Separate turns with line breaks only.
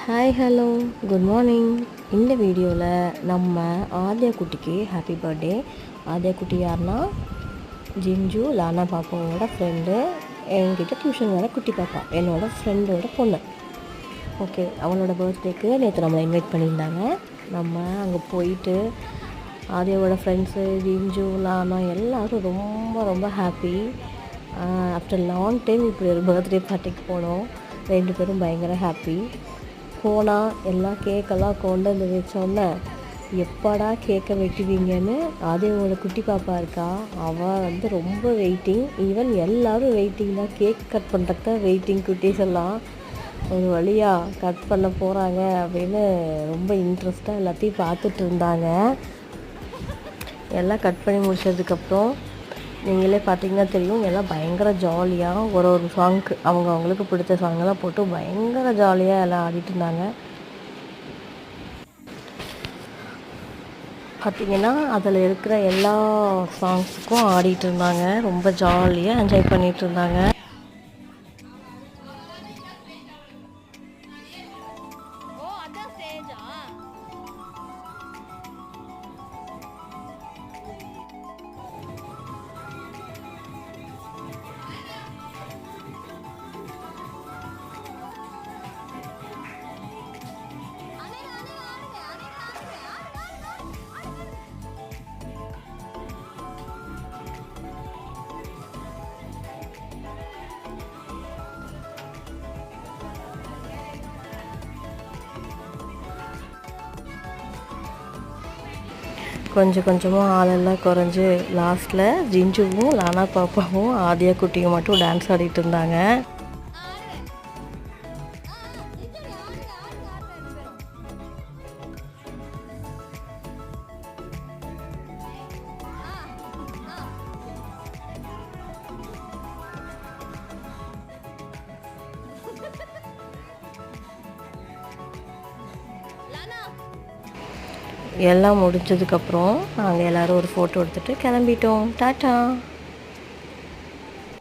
Hi hello good morning. இந்த வீடியோவில் நம்ம ஆத்யா குட்டிக்கு ஹாப்பி பர்த்டே. ஆத்யா குட்டி யாருன்னா ஜிஞ்சு லானா பாப்பாவோட ஃப்ரெண்டு. என்கிட்ட டியூஷன் வர குட்டி பாப்பா, என்னோடய ஃப்ரெண்டோட பொண்ணு. ஓகே, அவளோட பர்த்டேக்கு நேற்று நம்மளை இன்வைட் பண்ணியிருந்தாங்க. நம்ம அங்கே போயிட்டு ஆத்யாவோட ஃப்ரெண்ட்ஸு ஜிஞ்சு லானா எல்லோரும் ரொம்ப ரொம்ப ஹாப்பி. ஆஃப்டர் லாங் டைம் இப்படி ஒரு பர்த்டே பார்ட்டிக்கு போனோம். 2 பேரும் பயங்கர ஹாப்பி. போனால் எல்லாம் கேக்கெல்லாம் கொண்டு வந்து வச்சோன்னே எப்படா கேக்கை வெட்டுவீங்கன்னு ஆத்யாவோட குட்டி பாப்பா இருக்கா, அவள் வந்து ரொம்ப வெயிட்டிங். ஈவன் எல்லோரும் வெயிட்டிங் தான், கேக் கட் பண்ணுறதுக்கு தான் வெயிட்டிங். குட்டீஸ் எல்லாம் ஒரு வழியாக கட் பண்ண போகிறாங்க அப்படின்னு ரொம்ப இன்ட்ரெஸ்ட்டாக எல்லாத்தையும் பார்த்துட்டு இருந்தாங்க. எல்லாம் கட் பண்ணி முடிச்சதுக்கப்புறம் நீங்களே பார்த்தீங்கன்னா தெரியும், எல்லாம் பயங்கர ஜாலியாக ஒரு சாங்க்கு அவங்களுக்கு பிடிச்ச சாங்கெல்லாம் போட்டு பயங்கர ஜாலியாக எல்லாம் ஆடிட்டு இருந்தாங்க. பார்த்திங்கன்னா அதில் இருக்கிற எல்லா சாங்ஸுக்கும் ஆடிட்டு இருந்தாங்க. ரொம்ப ஜாலியாக என்ஜாய் பண்ணிகிட்டு இருந்தாங்க. கொஞ்சம் கொஞ்சமாக ஆளெல்லாம் குறைஞ்சி லாஸ்ட்டில் ஜிஞ்சுவும் லானா பாப்பாவும் ஆத்யா குட்டியும் மட்டும் டான்ஸ் ஆடிட்டு இருந்தாங்க. எல்லாம் முடிஞ்சதுக்கப்புறம் நாங்கள் எல்லோரும் ஒரு ஃபோட்டோ எடுத்துகிட்டு கிளம்பிட்டோம். டாட்டா.